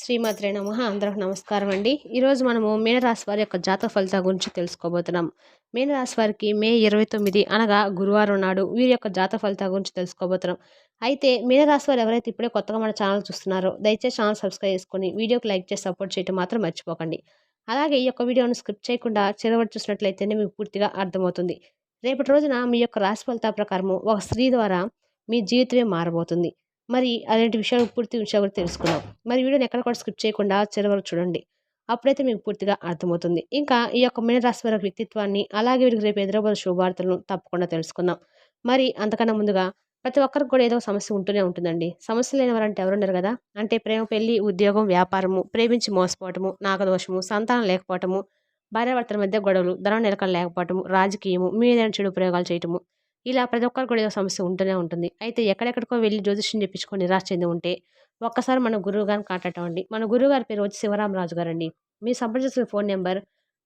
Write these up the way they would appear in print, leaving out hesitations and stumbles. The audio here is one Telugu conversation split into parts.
శ్రీమాత్రే నమః. అందరికి నమస్కారం అండి. ఈరోజు మనము మీనరాశి వారి యొక్క జాతక ఫలితాల గురించి తెలుసుకోబోతున్నాం. మీనరాశి వారికి మే 29 అనగా గురువారం నాడు వీరి యొక్క జాతక ఫలితాల గురించి తెలుసుకోబోతున్నాం. అయితే మీనరాశి వారు ఎవరైతే ఇప్పుడే కొత్తగా మన ఛానల్ చూస్తున్నారో దయచేసి ఛానల్ సబ్స్క్రైబ్ చేసుకొని వీడియోకి లైక్ చేసి సపోర్ట్ చేయడం మాత్రం మర్చిపోకండి. అలాగే ఈ యొక్క వీడియోను స్కిప్ చేయకుండా చివరి చూసినట్లయితేనే మీకు పూర్తిగా అర్థమవుతుంది. రేపటి రోజున మీ యొక్క రాశి ఫలితాల ప్రకారము ఒక స్త్రీ ద్వారా మీ జీవితమే మారబోతుంది. మరి అలాంటి విషయాలు పూర్తి విషయాలు కూడా తెలుసుకుందాం. మరి వీడియోని ఎక్కడ కూడా స్కిప్ చేయకుండా చివరి వరకు చూడండి. అప్పుడైతే మీకు పూర్తిగా అర్థమవుతుంది. ఇంకా ఈ యొక్క మీనరాశి వారి వ్యక్తిత్వాన్ని అలాగే వీరికి రేపు ఎదురబోయే శుభవార్తలను తప్పకుండా తెలుసుకుందాం. మరి అంతకన్నా ముందుగా ప్రతి ఒక్కరికి కూడా ఏదో ఒక సమస్య ఉంటూనే ఉంటుందండి. సమస్య లేని వారంటే ఎవరున్నారు కదా! అంటే ప్రేమ, పెళ్లి, ఉద్యోగం, వ్యాపారము, ప్రేమించి మోసపోవటము, నాగదోషము, సంతానం లేకపోవటము, భార్యాభర్తల మధ్య గొడవలు, ధనం నిలకడ లేకపోవటము, రాజకీయము, మీద చెడు ప్రయోగాలు చేయటము, ఇలా ప్రతి ఒక్కరికి కూడా ఏదో సమస్య ఉంటూనే ఉంటుంది. అయితే ఎక్కడెక్కడికో వెళ్లి జ్యోతిష్యం చెప్పించుకొని నిరాశ చెంది ఉంటే ఒక్కసారి మన గురువు గారిని కాంటాక్ట్ అవ్వండి. మన గురువు గారి పేరు వచ్చి శివరామరాజు గారండి. మీరు సంప్రదించిన ఫోన్ నెంబర్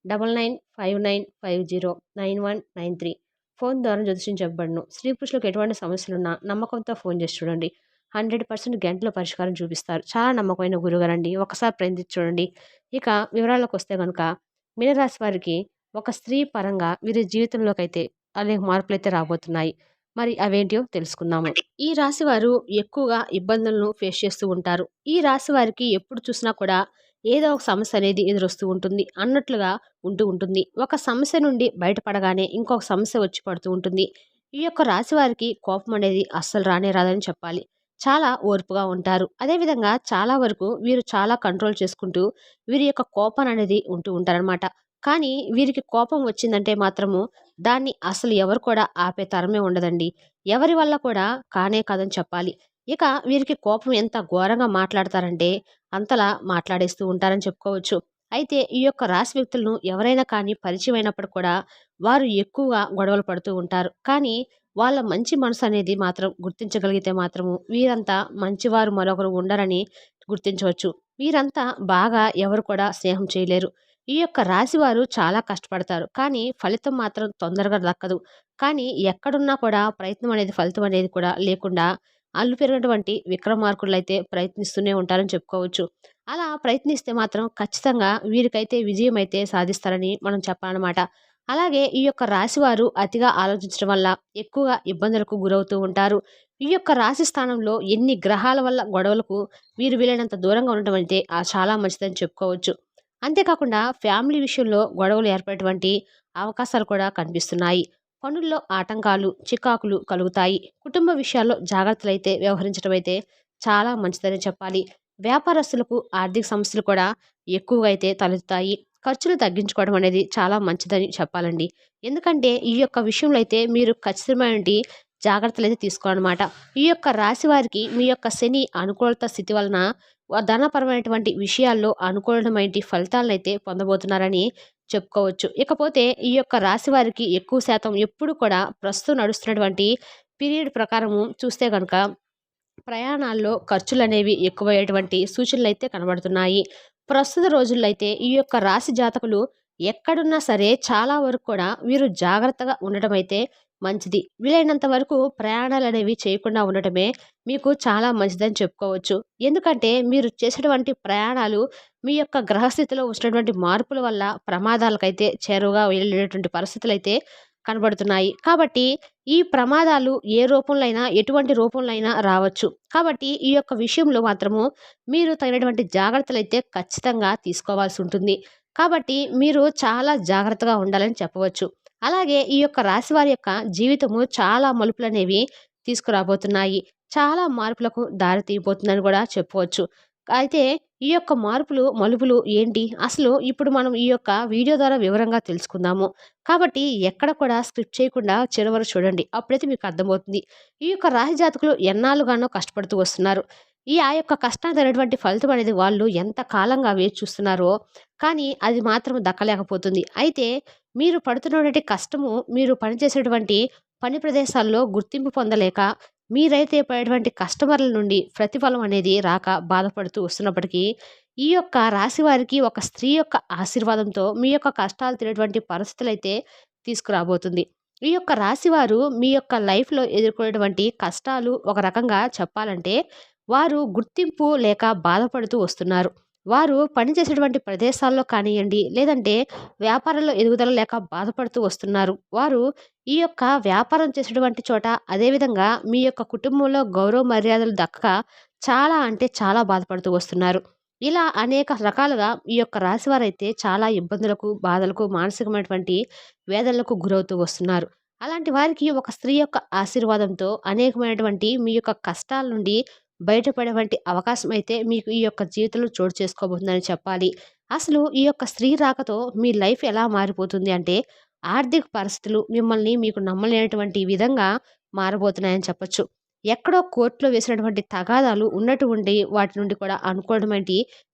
9959509193. ఫోన్ ద్వారా జ్యోతిష్యం చెప్పబడును. స్త్రీ పురుషులకు ఎటువంటి సమస్యలున్నా నమ్మకంతో ఫోన్ చేసి చూడండి. 100% గంటలో పరిష్కారం చూపిస్తారు. చాలా నమ్మకమైన గురుగారండి. ఒకసారి ప్రయత్నించి చూడండి. ఇక వివరాల్లోకి వస్తే గనుక మీనరాశి వారికి ఒక స్త్రీ పరంగా వీరి జీవితంలోకైతే అనేక మార్పులైతే రాబోతున్నాయి. మరి అవేంటియో తెలుసుకుందాము. ఈ రాశి వారు ఎక్కువగా ఇబ్బందులను ఫేస్ చేస్తూ ఉంటారు. ఈ రాశి వారికి ఎప్పుడు చూసినా కూడా ఏదో ఒక సమస్య అనేది ఎదురొస్తూ ఉంటుంది అన్నట్లుగా ఉంటూ ఉంటుంది. ఒక సమస్య నుండి బయటపడగానే ఇంకొక సమస్య వచ్చి పడుతూ ఉంటుంది. ఈ యొక్క రాశి వారికి కోపం అనేది అస్సలు రానే రాదని చెప్పాలి. చాలా ఓర్పుగా ఉంటారు. అదేవిధంగా చాలా వరకు వీరు చాలా కంట్రోల్ చేసుకుంటూ వీరి యొక్క కోపం అనేది ఉంటూ ఉంటారనమాట. కానీ వీరికి కోపం వచ్చిందంటే మాత్రము దాన్ని అసలు ఎవరు కూడా ఆపే తరమే ఉండదండి. ఎవరి వల్ల కూడా కానే కాదని చెప్పాలి. ఇక వీరికి కోపం ఎంత ఘోరంగా మాట్లాడతారంటే అంతలా మాట్లాడేస్తూ ఉంటారని చెప్పుకోవచ్చు. అయితే ఈ యొక్క రాశి వ్యక్తులను ఎవరైనా కానీ పరిచయం అయినప్పుడు కూడా వారు ఎక్కువగా గొడవలు పడుతూ ఉంటారు. కానీ వాళ్ళ మంచి మనసు అనేది మాత్రం గుర్తించగలిగితే మాత్రము వీరంతా మంచివారు మరొకరు ఉండరని గుర్తించవచ్చు. వీరంతా బాగా ఎవరు కూడా స్నేహం చేయలేరు. ఈ యొక్క రాశివారు చాలా కష్టపడతారు. కానీ ఫలితం మాత్రం తొందరగా దక్కదు. కానీ ఎక్కడున్నా కూడా ప్రయత్నం అనేది ఫలితం అనేది కూడా లేకుండా అల్లు పెరిగినటువంటి విక్రమార్కులైతే ప్రయత్నిస్తూనే ఉంటారని చెప్పుకోవచ్చు. అలా ప్రయత్నిస్తే మాత్రం ఖచ్చితంగా వీరికైతే విజయం అయితే సాధిస్తారని మనం చెప్పాలన్నమాట. అలాగే ఈ యొక్క రాశివారు అతిగా ఆలోచించడం వల్ల ఎక్కువగా ఇబ్బందులకు గురవుతూ ఉంటారు. ఈ యొక్క రాశి స్థానంలో ఎన్ని గ్రహాల వల్ల గొడవలకు వీరు వీలైనంత దూరంగా ఉండటం అయితే చాలా మంచిదని చెప్పుకోవచ్చు. అంతేకాకుండా ఫ్యామిలీ విషయంలో గొడవలు ఏర్పడేటువంటి అవకాశాలు కూడా కనిపిస్తున్నాయి. పనుల్లో ఆటంకాలు, చికాకులు కలుగుతాయి. కుటుంబ విషయాల్లో జాగ్రత్తలైతే వ్యవహరించడం అయితే చాలా మంచిదని చెప్పాలి. వ్యాపారస్తులకు ఆర్థిక సమస్యలు కూడా ఎక్కువగా అయితే తలెత్తుతాయి. ఖర్చులు తగ్గించుకోవడం అనేది చాలా మంచిదని చెప్పాలండి. ఎందుకంటే ఈ యొక్క విషయంలో అయితే మీరు ఖచ్చితమైనటువంటి జాగ్రత్తలైతే తీసుకోవాలన్నమాట. ఈ యొక్క రాశి వారికి మీ యొక్క శని అనుకూలత స్థితి వలన ధనపరమైనటువంటి విషయాల్లో అనుకూలమైన ఫలితాలనైతే పొందబోతున్నారని చెప్పుకోవచ్చు. ఇకపోతే ఈ యొక్క రాశి వారికి ఎక్కువ శాతం ఎప్పుడు కూడా ప్రస్తుతం నడుస్తున్నటువంటి పీరియడ్ ప్రకారము చూస్తే గనుక ప్రయాణాల్లో ఖర్చులనేవి ఎక్కువయ్యేటువంటి సూచనలైతే కనబడుతున్నాయి. ప్రస్తుత రోజుల్లో అయితే ఈ యొక్క రాశి జాతకులు ఎక్కడున్నా సరే చాలా వరకు కూడా వీరు జాగ్రత్తగా ఉండటం అయితే మంచిది. వీలైనంత వరకు ప్రయాణాలనేవి చేయకుండా ఉండటమే మీకు చాలా మంచిదని చెప్పుకోవచ్చు. ఎందుకంటే మీరు చేసేటువంటి ప్రయాణాలు మీ యొక్క గ్రహస్థితిలో వచ్చినటువంటి మార్పుల వల్ల ప్రమాదాలకైతే చేరువగా వెళ్ళేటువంటి పరిస్థితులైతే కనబడుతున్నాయి. కాబట్టి ఈ ప్రమాదాలు ఏ రూపంలో అయినా, ఎటువంటి రూపంలో అయినా రావచ్చు. కాబట్టి ఈ యొక్క విషయంలో మాత్రము మీరు తగినటువంటి జాగ్రత్తలైతే ఖచ్చితంగా తీసుకోవాల్సి ఉంటుంది. కాబట్టి మీరు చాలా జాగ్రత్తగా ఉండాలని చెప్పవచ్చు. అలాగే ఈ యొక్క రాశివారి యొక్క జీవితము చాలా మలుపులనేవి తీసుకురాబోతున్నాయి. చాలా మార్పులకు దారి తీయబోతుందని కూడా చెప్పవచ్చు. అయితే ఈ యొక్క మార్పులు, మలుపులు ఏంటి? అసలు ఇప్పుడు మనం ఈ యొక్క వీడియో ద్వారా వివరంగా తెలుసుకుందాము. కాబట్టి ఎక్కడ కూడా స్కిప్ చేయకుండా చివరి వరకు చూడండి. అప్పుడైతే మీకు అర్థమవుతుంది. ఈ యొక్క రాశి జాతకులు ఎన్నాళ్ళుగానో కష్టపడుతూ వస్తున్నారు. ఆ యొక్క కష్టానికి తగినటువంటి ఫలితం అనేది వాళ్ళు ఎంత కాలంగా వేచి చూస్తున్నారో, కానీ అది మాత్రం దక్కలేకపోతుంది. అయితే మీరు పడుతున్నటువంటి కష్టము, మీరు పనిచేసేటువంటి పని ప్రదేశాల్లో గుర్తింపు పొందలేక మీరైతే పడేటువంటి కస్టమర్ల నుండి ప్రతిఫలం అనేది రాక బాధపడుతూ వస్తున్నప్పటికీ ఈ యొక్క రాశి వారికి ఒక స్త్రీ యొక్క ఆశీర్వాదంతో మీ యొక్క కష్టాలు తినేటువంటి పరిస్థితులైతే తీసుకురాబోతుంది. ఈ యొక్క రాశివారు మీ యొక్క లైఫ్‌లో ఎదుర్కొనేటువంటి కష్టాలు ఒక రకంగా చెప్పాలంటే వారు గుర్తింపు లేక బాధపడుతూ వస్తున్నారు. వారు పనిచేసేటువంటి ప్రదేశాల్లో కానియ్యండి, లేదంటే వ్యాపారంలో ఎదుగుదల లేక బాధపడుతూ వస్తున్నారు. వారు ఈ యొక్క వ్యాపారం చేసేటువంటి చోట, అదేవిధంగా మీ యొక్క కుటుంబంలో గౌరవ మర్యాదలు దక్కక చాలా అంటే చాలా బాధపడుతూ వస్తున్నారు. ఇలా అనేక రకాలుగా ఈ యొక్క రాశివారైతే చాలా ఇబ్బందులకు, బాధలకు, మానసికమైనటువంటి వేదనలకు గురవుతూ వస్తున్నారు. అలాంటి వారికి ఒక స్త్రీ యొక్క ఆశీర్వాదంతో అనేకమైనటువంటి మీ యొక్క కష్టాల నుండి బయటపడేటువంటి అవకాశం అయితే మీకు ఈ యొక్క జీవితంలో చోటు చేసుకోబోతుందని చెప్పాలి. అసలు ఈ యొక్క స్త్రీ రాకతో మీ లైఫ్ ఎలా మారిపోతుంది అంటే, ఆర్థిక పరిస్థితులు మిమ్మల్ని మీకు నమ్మలేనటువంటి విధంగా మారబోతున్నాయని చెప్పొచ్చు. ఎక్కడో కోర్టులో వేసినటువంటి తగాదాలు ఉన్నట్టు ఉండి వాటి నుండి కూడా అనుకూలమైన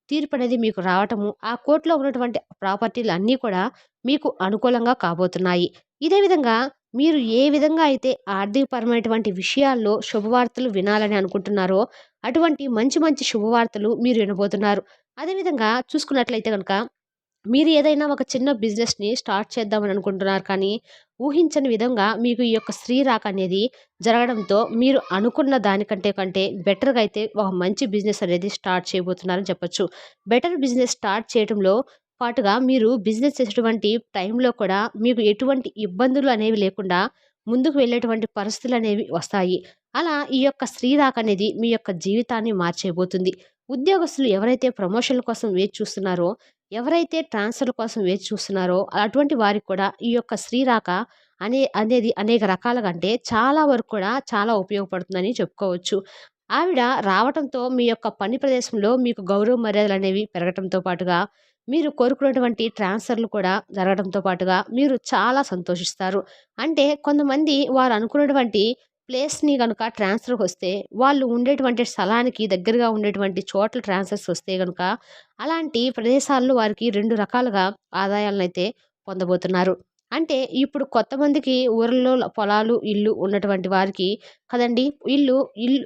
తీర్పనేది మీకు రావటము, ఆ కోర్ట్‌లో ఉన్నటువంటి ప్రాపర్టీలన్నీ కూడా మీకు అనుకూలంగా కాబోతున్నాయి. ఇదే విధంగా మీరు ఏ విధంగా అయితే ఆర్థికపరమైనటువంటి విషయాల్లో శుభవార్తలు వినాలని అనుకుంటున్నారో, అటువంటి మంచి మంచి శుభవార్తలు మీరు వినబోతున్నారు. అదే విధంగా చూసుకున్నట్లయితే గనక మీరు ఏదైనా ఒక చిన్న బిజినెస్‌ని స్టార్ట్ చేద్దామని అనుకుంటున్నారు కానీ, ఊహించని విధంగా మీకు ఈ యొక్క స్త్రీ రాక అనేది జరగడంతో మీరు అనుకున్న దానికంటే బెటర్‌గా అయితే ఒక మంచి బిజినెస్ అనేది స్టార్ట్ చేయబోతున్నారని చెప్పొచ్చు. బెటర్ బిజినెస్ స్టార్ట్ చేయటంలో పాటుగా మీరు బిజినెస్ చేసేటువంటి టైంలో కూడా మీకు ఎటువంటి ఇబ్బందులు అనేవి లేకుండా ముందుకు వెళ్ళేటువంటి పరిస్థితులనేవి వస్తాయి. అలా ఈ యొక్క స్త్రీ రాక అనేది మీ యొక్క జీవితాన్ని మార్చేయబోతుంది. ఉద్యోగస్తులు ఎవరైతే ప్రమోషన్‌ల కోసం వేచి చూస్తున్నారో, ఎవరైతే ట్రాన్స్‌ఫర్‌ల కోసం వేచి చూస్తున్నారో, అటువంటి వారికి కూడా ఈ యొక్క స్త్రీ రాక అనేది అనేక రకాలుగా అంటే చాలా వరకు కూడా చాలా ఉపయోగపడుతుందని చెప్పుకోవచ్చు. ఆవిడ రావటంతో మీ యొక్క పని ప్రదేశంలో మీకు గౌరవ మర్యాదలనేవి పెరగటంతో పాటుగా, మీరు కోరుకున్నటువంటి ట్రాన్స్‌ఫర్‌లు కూడా జరగడంతో పాటుగా మీరు చాలా సంతోషిస్తారు. అంటే కొంతమంది వారు అనుకున్నటువంటి ప్లేస్‌ని గనుక ట్రాన్స్‌ఫర్‌కొస్తే, వాళ్ళు ఉండేటువంటి స్థలానికి దగ్గరగా ఉండేటువంటి చోట్ల ట్రాన్స్‌ఫర్స్ వస్తే గనుక, అలాంటి ప్రదేశాల్లో వారికి 2 రకాలుగా ఆదాయాలనైతే పొందబోతున్నారు. అంటే ఇప్పుడు కొంతమందికి ఊర్లలో పొలాలు, ఇల్లు ఉన్నటువంటి వారికి కదండీ!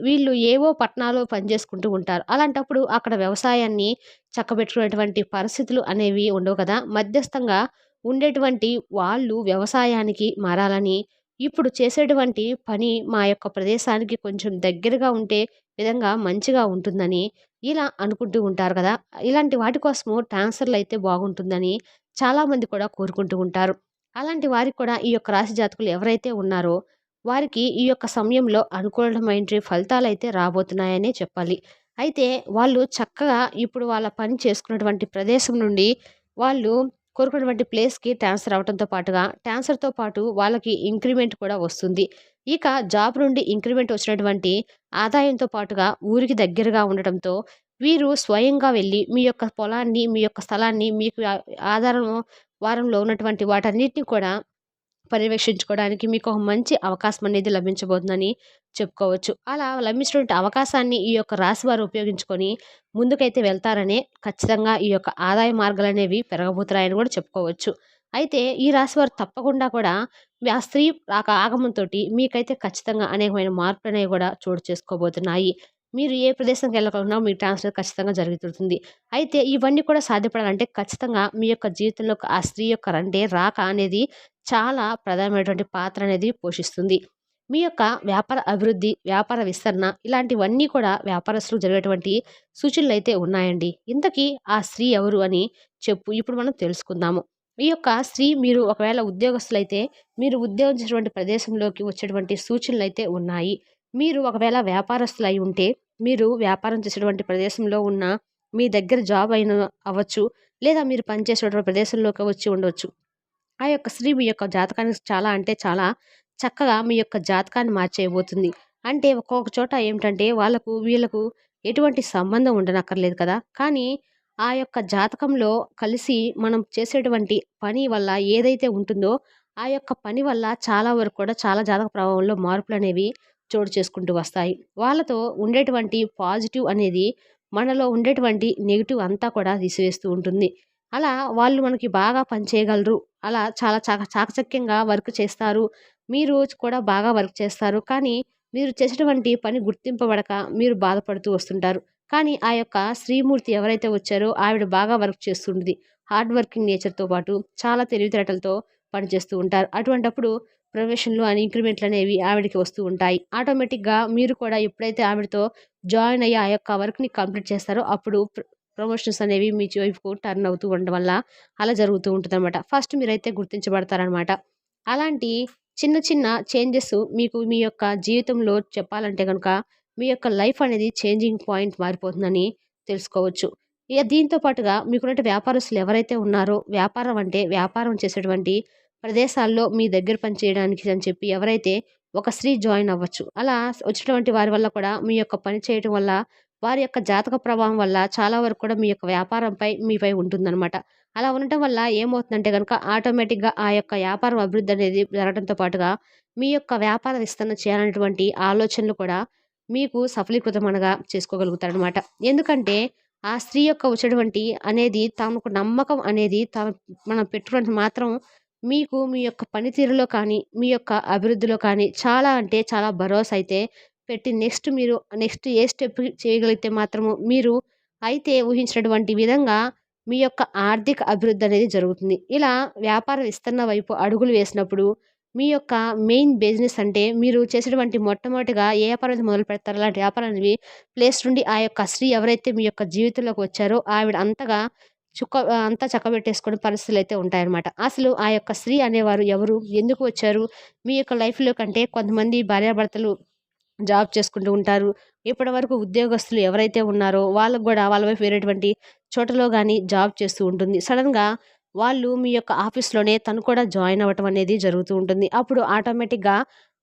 వీళ్ళు ఏవో పట్టణాల్లో పని చేసుకుంటూ ఉంటారు. అలాంటప్పుడు అక్కడ వ్యవసాయాన్ని చక్కబెట్టుకునేటువంటి పరిస్థితులు అనేవి ఉండవు కదా! మధ్యస్థంగా ఉండేటువంటి వాళ్ళు వ్యవసాయానికి మారాలని, ఇప్పుడు చేసేటువంటి పని మా యొక్క ప్రదేశానికి కొంచెం దగ్గరగా ఉంటే విధంగా మంచిగా ఉంటుందని ఇలా అనుకుంటూ ఉంటారు కదా! ఇలాంటి వాటి కోసము ట్రాన్స్‌ఫర్‌లయితే బాగుంటుందని చాలామంది కూడా కోరుకుంటూ ఉంటారు. అలాంటి వారికి కూడా ఈ యొక్క రాశి జాతకులు ఎవరైతే ఉన్నారో, వారికి ఈ యొక్క సమయంలో అనుకూలమైనటి ఫలితాలైతే రాబోతున్నాయనే చెప్పాలి. అయితే వాళ్ళు చక్కగా ఇప్పుడు వాళ్ళ పని చేసుకున్నటువంటి ప్రదేశం నుండి వాళ్ళు కోరుకున్నటువంటి ప్లేస్‌కి ట్రాన్స్‌ఫర్ అవ్వటంతో పాటుగా, ట్రాన్స్‌ఫర్‌తో పాటు వాళ్ళకి ఇంక్రిమెంట్ కూడా వస్తుంది. ఇక జాబ్ నుండి ఇంక్రిమెంట్ వచ్చినటువంటి ఆదాయంతో పాటుగా ఊరికి దగ్గరగా ఉండటంతో, వీరు స్వయంగా వెళ్లి మీ యొక్క పొలాన్ని, మీ యొక్క స్థలాన్ని మీకు ఆధారం వారంలో ఉన్నటువంటి వాటన్నిటిని కూడా పర్యవేక్షించుకోవడానికి మీకు ఒక మంచి అవకాశం అనేది లభించబోతుందని చెప్పుకోవచ్చు. అలా లభించినటువంటి అవకాశాన్ని ఈ యొక్క రాశి వారు ఉపయోగించుకొని ముందుకైతే వెళ్తారనే ఖచ్చితంగా ఈ యొక్క ఆదాయ మార్గాలనేవి పెరగబోతున్నాయని కూడా చెప్పుకోవచ్చు. అయితే ఈ రాశి వారు తప్పకుండా కూడా ఆ స్త్రీ ఆగమంతోటి మీకైతే ఖచ్చితంగా అనేకమైన మార్పులనేవి కూడా చోటు చేసుకోబోతున్నాయి. మీరు ఏ ప్రదేశానికి వెళ్ళకుండా మీ ట్రాన్స్‌ఫర్ ఖచ్చితంగా జరుగుతుంది. అయితే ఇవన్నీ కూడా సాధ్యపడాలంటే ఖచ్చితంగా మీ యొక్క జీవితంలో ఆ స్త్రీ యొక్క రాక అనేది చాలా ప్రధానమైనటువంటి పాత్ర అనేది పోషిస్తుంది. మీ యొక్క వ్యాపార అభివృద్ధి, వ్యాపార విస్తరణ ఇలాంటివన్నీ కూడా వ్యాపారస్తులకు జరిగేటువంటి సూచనలైతే ఉన్నాయండి. ఇంతకీ ఆ స్త్రీ ఎవరు అని ఇప్పుడు మనం తెలుసుకుందాము. ఈ యొక్క స్త్రీ మీరు ఒకవేళ ఉద్యోగస్తులైతే మీరు ఉద్యోగం చేసేటువంటి ప్రదేశంలోకి వచ్చేటువంటి సూచనలైతే ఉన్నాయి. మీరు ఒకవేళ వ్యాపారస్తులై ఉంటే మీరు వ్యాపారం చేసేటువంటి ప్రదేశంలో ఉన్న మీ దగ్గర జాబ్ అయిన అవ్వచ్చు. లేదా మీరు పనిచేసేటువంటి ప్రదేశంలోకి వచ్చి ఉండొచ్చు. ఆ యొక్క స్త్రీ మీ యొక్క జాతకానికి చాలా అంటే చాలా చక్కగా మీ యొక్క జాతకాన్ని మార్చేయబోతుంది. అంటే ఒక్కొక్క చోట ఏమిటంటే వాళ్ళకు, వీళ్ళకు ఎటువంటి సంబంధం ఉండనక్కర్లేదు కదా! కానీ ఆ యొక్క జాతకంలో కలిసి మనం చేసేటువంటి పని వల్ల ఏదైతే ఉంటుందో, ఆ యొక్క పని వల్ల చాలా వరకు కూడా చాలా జాతక ప్రభావంలో మార్పులనేవి చోటు చేసుకుంటూ వస్తాయి. వాళ్ళతో ఉండేటువంటి పాజిటివ్ అనేది మనలో ఉండేటువంటి నెగెటివ్ అంతా కూడా తీసివేస్తూ ఉంటుంది. అలా వాళ్ళు మనకి బాగా పని చేయగలరు. అలా చాలా చాకచక్యంగా వర్క్ చేస్తారు. మీరు కూడా బాగా వర్క్ చేస్తారు. కానీ మీరు చేసేటువంటి పని గుర్తింపబడక మీరు బాధపడుతూ వస్తుంటారు. కానీ ఆ యొక్క శ్రీమూర్తి ఎవరైతే వచ్చారో ఆవిడ బాగా వర్క్ చేస్తుంటది. హార్డ్ వర్కింగ్ నేచర్‌తో పాటు చాలా తెలివితేటలతో పనిచేస్తూ ఉంటారు. అటువంటప్పుడు ప్రమోషన్‌లు అని ఇంక్రిమెంట్‌లనేవి ఆవిడకి వస్తూ ఉంటాయి. ఆటోమేటిక్‌గా మీరు కూడా ఎప్పుడైతే ఆవిడతో జాయిన్ అయ్యి ఆ యొక్క వర్క్‌ని కంప్లీట్ చేస్తారో అప్పుడు ప్రమోషన్స్ అనేవి మీ వైపుకు టర్న్ అవుతూ ఉండడం వల్ల అలా జరుగుతూ ఉంటుందన్నమాట. ఫస్ట్ మీరైతే గుర్తించబడతారనమాట. అలాంటి చిన్న చిన్న చేంజెస్ మీకు మీ యొక్క జీవితంలో చెప్పాలంటే గనుక మీ యొక్క లైఫ్ అనేది చేంజింగ్ పాయింట్ మారిపోతుందని తెలుసుకోవచ్చు. ఇక దీంతో పాటుగా మీకున్నటి వ్యాపారస్తులు ఎవరైతే ఉన్నారో వ్యాపారం అంటే వ్యాపారం చేసేటువంటి ప్రదేశాల్లో మీ దగ్గర పని చేయడానికి అని చెప్పి ఎవరైతే ఒక స్త్రీ జాయిన్ అవ్వచ్చు. అలా వచ్చినటువంటి వారి వల్ల కూడా మీ యొక్క పని చేయటం వల్ల వారి యొక్క జాతక ప్రభావం వల్ల చాలా వరకు కూడా మీ యొక్క వ్యాపారంపై మీపై ఉంటుందనమాట. అలా ఉండటం వల్ల ఏమవుతుందంటే గనుక ఆటోమేటిక్‌గా ఆ యొక్క వ్యాపారం అభివృద్ధి అనేది జరగడంతో పాటుగా మీ యొక్క వ్యాపార విస్తరణ చేయాలనేటువంటి ఆలోచనలు కూడా మీకు సఫలీకృతమనగా చేసుకోగలుగుతారనమాట. ఎందుకంటే ఆ స్త్రీ యొక్క వచ్చేటువంటి అనేది తనకు నమ్మకం అనేది మనం పెట్టుకున్నంత మాత్రం మీకు మీ యొక్క పనితీరులో కానీ, మీ యొక్క అభివృద్ధిలో కానీ చాలా అంటే చాలా భరోసా అయితే పెట్టి నెక్స్ట్ ఏ స్టెప్ చేయగలిగితే మాత్రము మీరు అయితే ఊహించినటువంటి విధంగా మీ యొక్క ఆర్థిక అభివృద్ధి అనేది జరుగుతుంది. ఇలా వ్యాపార విస్తరణ వైపు అడుగులు వేసినప్పుడు మీ యొక్క మెయిన్ బిజినెస్ అంటే మీరు చేసేటువంటి మొట్టమొదటిగా ఏ వ్యాపారం అయితే మొదలుపెడతారో అలాంటి వ్యాపారాన్ని ప్లేస్ నుండి ఆ యొక్క స్త్రీ ఎవరైతే మీ యొక్క జీవితంలోకి వచ్చారో ఆవిడ అంతా చక్కబెట్టేసుకునే పరిస్థితులైతే ఉంటాయన్నమాట. అసలు ఆ యొక్క స్త్రీ అనేవారు ఎవరు? ఎందుకు వచ్చారు? మీ యొక్క లైఫ్‌లో కంటే కొంతమంది భార్యాభర్తలు జాబ్ చేసుకుంటూ ఉంటారు. ఇప్పటివరకు ఉద్యోగస్తులు ఎవరైతే ఉన్నారో వాళ్ళకి గూడా వాళ్ళ వైపు వేరేటువంటి చోటలో గాని జాబ్ చేస్తూ ఉంటుంది. సడెన్‌గా వాళ్ళు మీ యొక్క ఆఫీస్‌లోనే తను కూడా జాయిన్ అవ్వటం అనేది జరుగుతూ ఉంటుంది. అప్పుడు ఆటోమేటిక్‌గా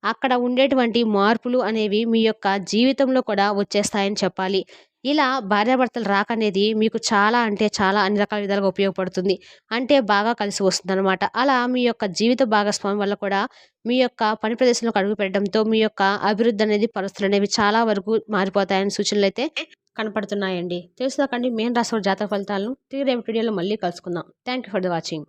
అక్కడ ఉండేటువంటి మార్పులు అనేవి మీ యొక్క జీవితంలో కూడా వచ్చేస్తాయని చెప్పాలి. ఇలా భార్యాభర్తల రాక అనేది మీకు చాలా అంటే చాలా అన్ని రకాల విధాలుగా ఉపయోగపడుతుంది. అంటే బాగా కలిసి వస్తుందనమాట. అలా మీ యొక్క జీవిత భాగస్వామి వల్ల కూడా మీ యొక్క పని ప్రదేశంలోకి అడుగుపెట్టడంతో మీ యొక్క అభివృద్ధి అనేది పరిస్థితులనేవి చాలా వరకు మారిపోతాయని సూచనలైతే కనపడుతున్నాయండి. తెలుసుదాకండి మేన్ రాశి వారి జాతక ఫలితాలను తిరిగి రేపటి వీడియోలో మళ్ళీ కలుసుకుందాం. Thank you for the watching.